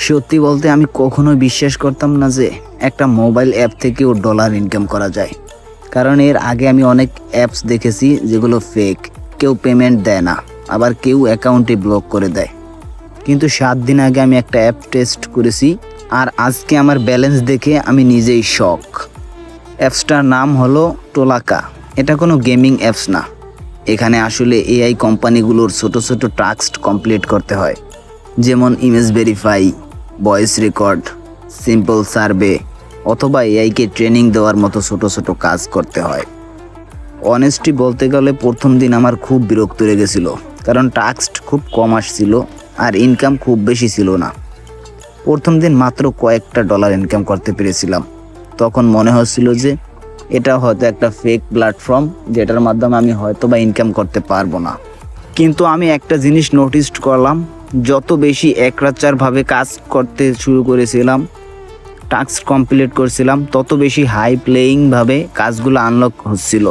সত্যি বলতে আমি কখনোই বিশ্বাস করতাম না যে একটা মোবাইল অ্যাপ থেকেও ডলার ইনকাম করা যায়। কারণ এর আগে আমি অনেক অ্যাপস দেখেছি যেগুলো ফেক, কেউ পেমেন্ট দেয় না, আবার কেউ অ্যাকাউন্টে ব্লক করে দেয়। কিন্তু 7 দিন আগে আমি একটা অ্যাপ টেস্ট করেছি, আর আজকে আমার ব্যালেন্স দেখে আমি নিজেই শক। অ্যাপসটার নাম হলো টোলাকা। এটা কোনো গেমিং অ্যাপস না, এখানে আসলে এআই কোম্পানিগুলোর ছোট ছোট টাস্ক কমপ্লিট করতে হয়, যেমন image verify, voice record, simple survey অথবা এআইকে ট্রেনিং দেওয়ার মতো ছোট ছোট কাজ করতে হয়। অনেস্টলি বলতে গেলে প্রথম দিন আমার খুব বিরক্ত লেগেছিল, কারণ টাস্ক খুব কম আসছিল আর ইনকাম খুব বেশি ছিল না। প্রথম দিন মাত্র কয়েকটা ডলার ইনকাম করতে পেরেছিলাম। তখন মনে হচ্ছিল যে এটা হয়তো একটা ফেক প্ল্যাটফর্ম, যেটার মাধ্যমে আমি হয়তো বা ইনকাম করতে পারবো না। কিন্তু আমি একটা জিনিস নোটিস করলাম, যত বেশি একরাচারভাবে কাজ করতে শুরু করেছিলাম, টাস্ক কমপ্লিট করছিলাম, তত বেশি হাই প্লেয়িংভাবে কাজগুলো আনলক হচ্ছিল।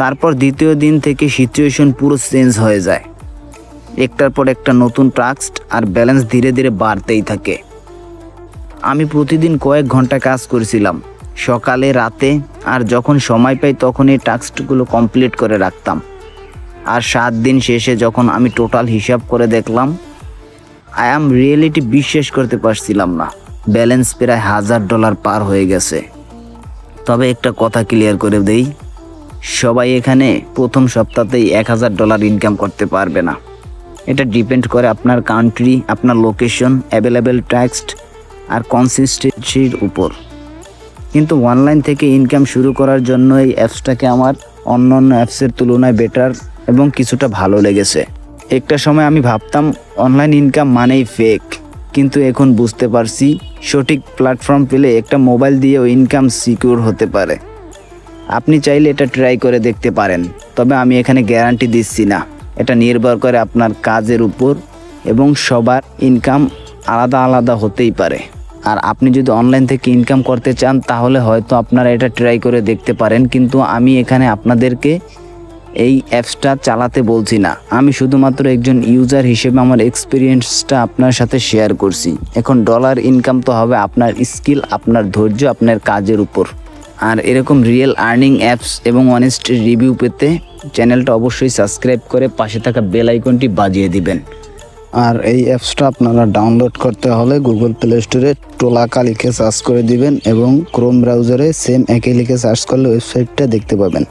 তারপর দ্বিতীয় দিন থেকে সিচুয়েশন পুরো চেঞ্জ হয়ে যায়। একটার পর একটা নতুন টাস্ক আর ব্যালেন্স ধীরে ধীরে বাড়তেই থাকে। আমি প্রতিদিন কয়েক ঘন্টা কাজ করেছিলাম, সকালে রাতে, আর যখন সময় পাই তখন এই টাস্কগুলো কমপ্লিট করে রাখতাম। আর 7 দিন শেষে যখন আমি টোটাল হিসাব করে দেখলাম, আই অ্যাম রিয়েলিটি বিশ্বাস করতে পারছিলাম না, ব্যালেন্স প্রায় $1000 পার হয়ে গেছে। তবে একটা কথা ক্লিয়ার করে দেই, সবাই এখানে প্রথম সপ্তাহতেই $1000 ইনকাম করতে পারবে না। এটা ডিপেন্ড করে আপনার কান্ট্রি, আপনার লোকেশন, অ্যাভেলেবেল টাস্ক আর কনসিস্টেন্সির উপর। কিন্তু অনলাইন থেকে ইনকাম শুরু করার জন্য এই অ্যাপসটাকে আমার অন্যান্য অ্যাপসের তুলনায় বেটার এবং কিছুটা ভালো লেগেছে। একটা সময় আমি ভাবতাম অনলাইন ইনকাম মানেই ফেক, কিন্তু এখন বুঝতে পারছি সঠিক প্ল্যাটফর্ম পেলে একটা মোবাইল দিয়েও ইনকাম সিকিউর হতে পারে। আপনি চাইলে এটা ট্রাই করে দেখতে পারেন, তবে আমি এখানে গ্যারান্টি দিচ্ছি না। এটা নির্ভর করে আপনার কাজের উপর এবং সবার ইনকাম আলাদা আলাদা হতেই পারে। আর আপনি যদি অনলাইন থেকে ইনকাম করতে চান তাহলে হয়তো আপনারা এটা ট্রাই করে দেখতে পারেন, কিন্তু আমি এখানে আপনাদেরকে এই অ্যাপসটা চালাতে বলছি না। আমি শুধুমাত্র একজন ইউজার হিসেবে আমার এক্সপিরিয়েন্সটা আপনার সাথে শেয়ার করছি। এখন ডলার ইনকাম তো হবে আপনার স্কিল, আপনার ধৈর্য, আপনার কাজের উপর। আর এরকম রিয়েল আর্নিং অ্যাপস এবং অনেস্ট রিভিউ পেতে চ্যানেলটা অবশ্যই সাবস্ক্রাইব করে পাশে থাকা বেল আইকনটি বাজিয়ে দিবেন। আর এই অ্যাপসটা আপনারা ডাউনলোড করতে হলে গুগল প্লে স্টোরে টোলাকা লিখে সার্চ করে দিবেন এবং ক্রোম ব্রাউজারে সেম একই লিখে সার্চ করলে ওয়েবসাইটটা দেখতে পাবেন।